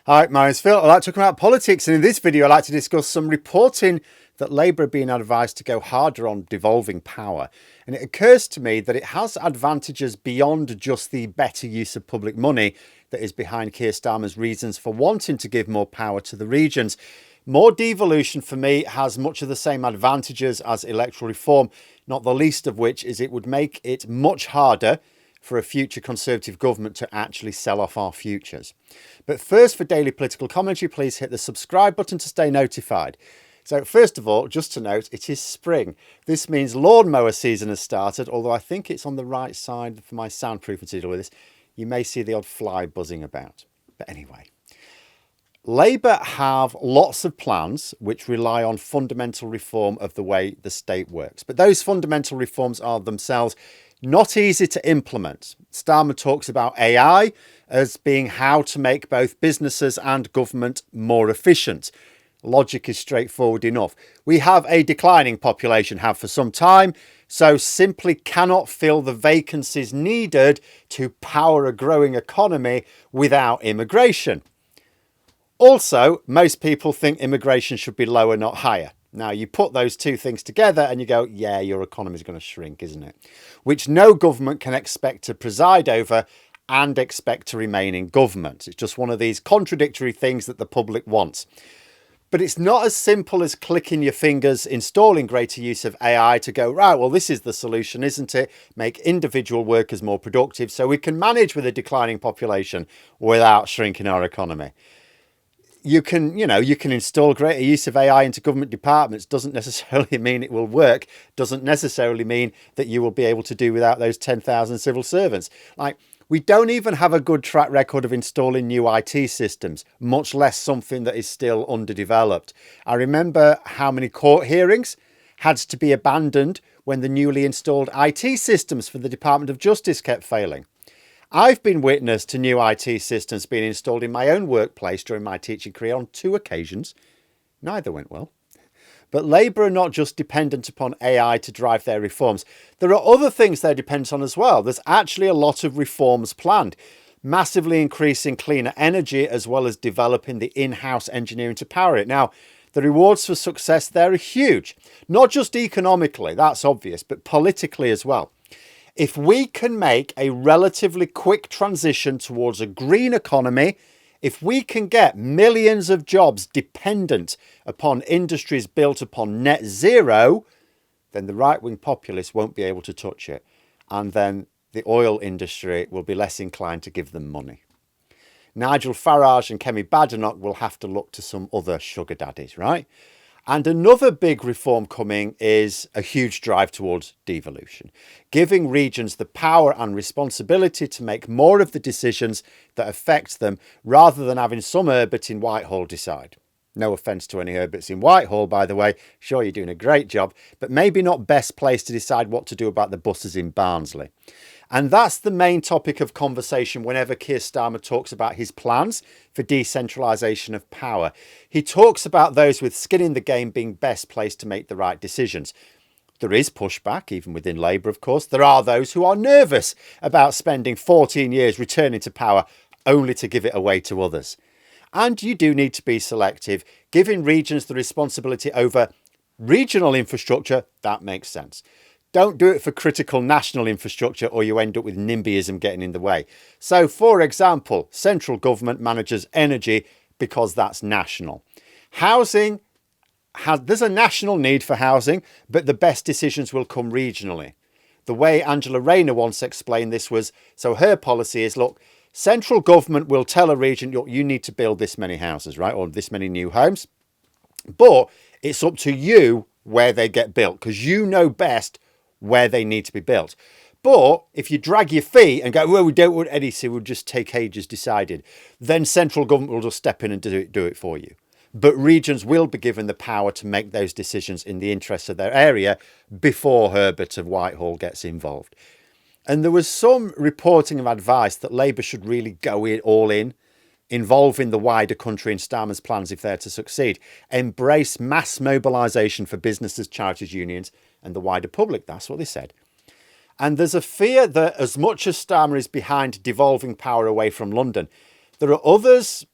Hi, my name's Phil. I like talking about politics, and in this video, I'd like to discuss some reporting that Labour are being advised to go harder on devolving power. And it occurs to me that it has advantages beyond just the better use of public money that is behind Keir Starmer's reasons for wanting to give more power to the regions. More devolution, for me, has much of the same advantages as electoral reform, not the least of which is it would make it much harder for a future Conservative government to actually sell off our futures. But first, for daily political commentary, please hit the subscribe button to stay notified. So first of all, just to note, it is spring. This means lawnmower season has started, although I think it's on the right side for my soundproofing to deal with this. You may see the odd fly buzzing about. But anyway, Labour have lots of plans which rely on fundamental reform of the way the state works. But those fundamental reforms are themselves not easy to implement. Starmer talks about AI as being how to make both businesses and government more efficient. Logic is straightforward enough. We have a declining population, have for some time, so simply cannot fill the vacancies needed to power a growing economy without immigration. Also, most people think immigration should be lower, not higher. Now, you put those two things together and you go, yeah, your economy is going to shrink, isn't it? Which no government can expect to preside over and expect to remain in government. It's just one of these contradictory things that the public wants. But it's not as simple as clicking your fingers, installing greater use of AI to go, right, well, this is the solution, isn't it? Make individual workers more productive so we can manage with a declining population without shrinking our economy. You can install greater use of AI into government departments. Doesn't necessarily mean it will work. Doesn't necessarily mean that you will be able to do without those 10,000 civil servants. We don't even have a good track record of installing new IT systems, much less something that is still underdeveloped. I remember how many court hearings had to be abandoned when the newly installed IT systems for the Department of Justice kept failing. I've been witness to new IT systems being installed in my own workplace during my teaching career on 2 occasions. Neither went well. But Labour are not just dependent upon AI to drive their reforms. There are other things they're dependent on as well. There's actually a lot of reforms planned. Massively increasing cleaner energy as well as developing the in-house engineering to power it. Now, the rewards for success there are huge. Not just economically, that's obvious, but politically as well. If we can make a relatively quick transition towards a green economy, if we can get millions of jobs dependent upon industries built upon net zero, then the right-wing populists won't be able to touch it. And then the oil industry will be less inclined to give them money. Nigel Farage and Kemi Badenoch will have to look to some other sugar daddies, right? And another big reform coming is a huge drive towards devolution, giving regions the power and responsibility to make more of the decisions that affect them rather than having some Herbert in Whitehall decide. No offence to any Herberts in Whitehall, by the way. Sure, you're doing a great job, but maybe not best placed to decide what to do about the buses in Barnsley. And that's the main topic of conversation whenever Keir Starmer talks about his plans for decentralisation of power. He talks about those with skin in the game being best placed to make the right decisions. There is pushback, even within Labour, of course. There are those who are nervous about spending 14 years returning to power only to give it away to others. And you do need to be selective. Giving regions the responsibility over regional infrastructure, that makes sense. Don't do it for critical national infrastructure or you end up with NIMBYism getting in the way. So, for example, central government manages energy because that's national. Housing, there's a national need for housing, but the best decisions will come regionally. The way Angela Rayner once explained this was, so her policy is, look, central government will tell a region, you need to build this many houses, right? Or this many new homes. But it's up to you where they get built because you know best where they need to be built. But if you drag your feet and go, well, we don't want any, so we'll just take ages decided, then central government will just step in and do it for you. But regions will be given the power to make those decisions in the interests of their area before Herbert of Whitehall gets involved. And there was some reporting of advice that Labour should really go all in, involving the wider country in Starmer's plans if they're to succeed. Embrace mass mobilisation for businesses, charities, unions and the wider public. That's what they said. And there's a fear that as much as Starmer is behind devolving power away from London, there are others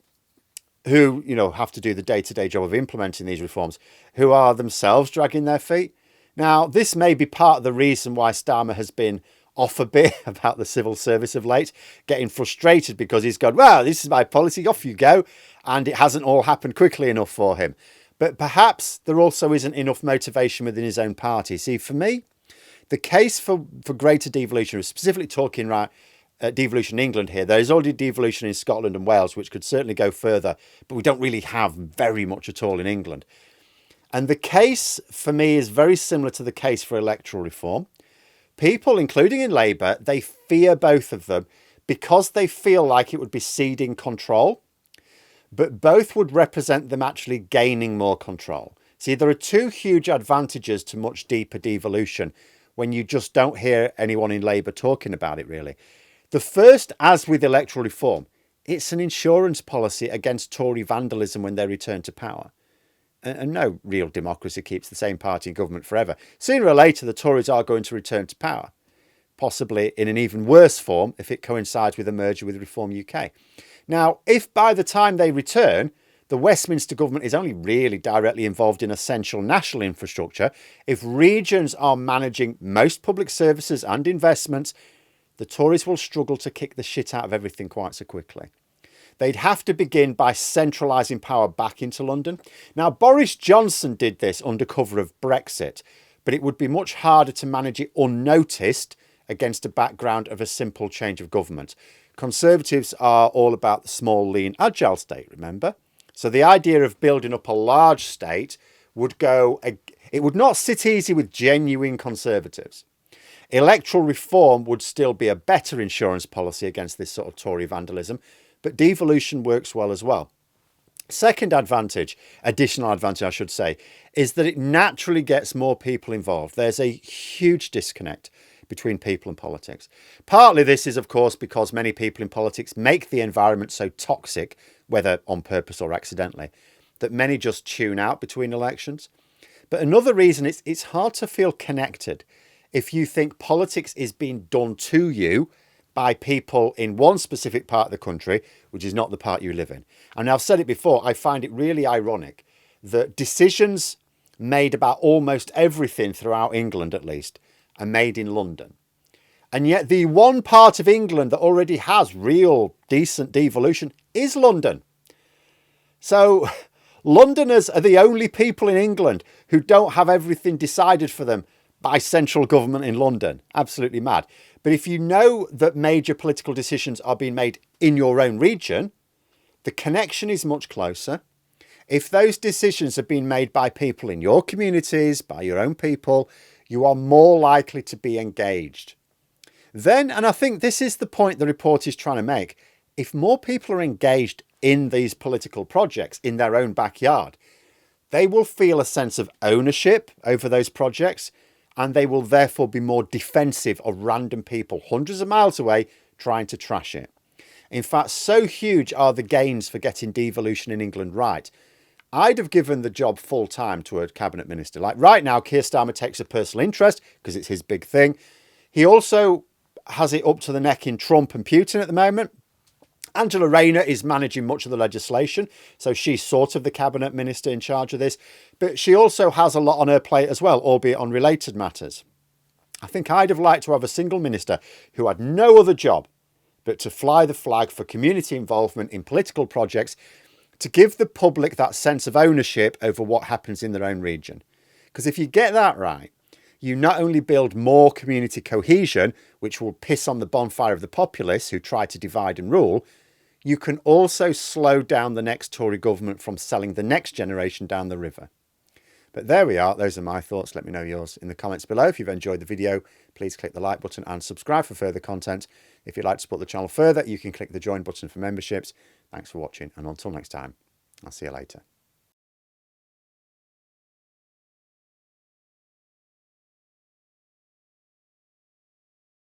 who, have to do the day-to-day job of implementing these reforms, who are themselves dragging their feet. Now, this may be part of the reason why Starmer has been off a bit about the civil service of late, getting frustrated because he's gone, well, this is my policy, off you go, and it hasn't all happened quickly enough for him. But perhaps there also isn't enough motivation within his own party. See, for me, the case for greater devolution, specifically talking devolution in England here, there is already devolution in Scotland and Wales, which could certainly go further, but we don't really have very much at all in England. And the case for me is very similar to the case for electoral reform. People, including in Labour, they fear both of them because they feel like it would be ceding control, but both would represent them actually gaining more control. See, there are two huge advantages to much deeper devolution when you just don't hear anyone in Labour talking about it, really. The first, as with electoral reform, it's an insurance policy against Tory vandalism when they return to power. And no real democracy keeps the same party in government forever. Sooner or later, the Tories are going to return to power, possibly in an even worse form if it coincides with a merger with Reform UK. Now, if by the time they return, the Westminster government is only really directly involved in essential national infrastructure, if regions are managing most public services and investments, the Tories will struggle to kick the shit out of everything quite so quickly. They'd have to begin by centralising power back into London. Now, Boris Johnson did this under cover of Brexit, but it would be much harder to manage it unnoticed against a background of a simple change of government. Conservatives are all about the small, lean, agile state, remember? So the idea of building up a large state it would not sit easy with genuine Conservatives. Electoral reform would still be a better insurance policy against this sort of Tory vandalism, but devolution works well as well. Second advantage, additional advantage I should say, is that it naturally gets more people involved. There's a huge disconnect between people and politics. Partly this is, of course, because many people in politics make the environment so toxic, whether on purpose or accidentally, that many just tune out between elections. But another reason is it's hard to feel connected if you think politics is being done to you by people in one specific part of the country, which is not the part you live in. And I've said it before, I find it really ironic that decisions made about almost everything throughout England, at least, are made in London. And yet the one part of England that already has real decent devolution is London. So Londoners are the only people in England who don't have everything decided for them by central government in London. Absolutely mad. But if you know that major political decisions are being made in your own region, the connection is much closer. If those decisions have been made by people in your communities, by your own people, you are more likely to be engaged. Then, and I think this is the point the report is trying to make, if more people are engaged in these political projects in their own backyard, they will feel a sense of ownership over those projects, and they will therefore be more defensive of random people hundreds of miles away trying to trash it. In fact, so huge are the gains for getting devolution in England right. I'd have given the job full time to a cabinet minister. Like right now, Keir Starmer takes a personal interest because it's his big thing. He also has it up to the neck in Trump and Putin at the moment. Angela Rayner is managing much of the legislation, so she's sort of the cabinet minister in charge of this. But she also has a lot on her plate as well, albeit on related matters. I think I'd have liked to have a single minister who had no other job but to fly the flag for community involvement in political projects, to give the public that sense of ownership over what happens in their own region. Because if you get that right, you not only build more community cohesion, which will piss on the bonfire of the populists who try to divide and rule, you can also slow down the next Tory government from selling the next generation down the river. But there we are. Those are my thoughts. Let me know yours in the comments below. If you've enjoyed the video, please click the like button and subscribe for further content. If you'd like to support the channel further, you can click the join button for memberships. Thanks for watching, and until next time, I'll see you later.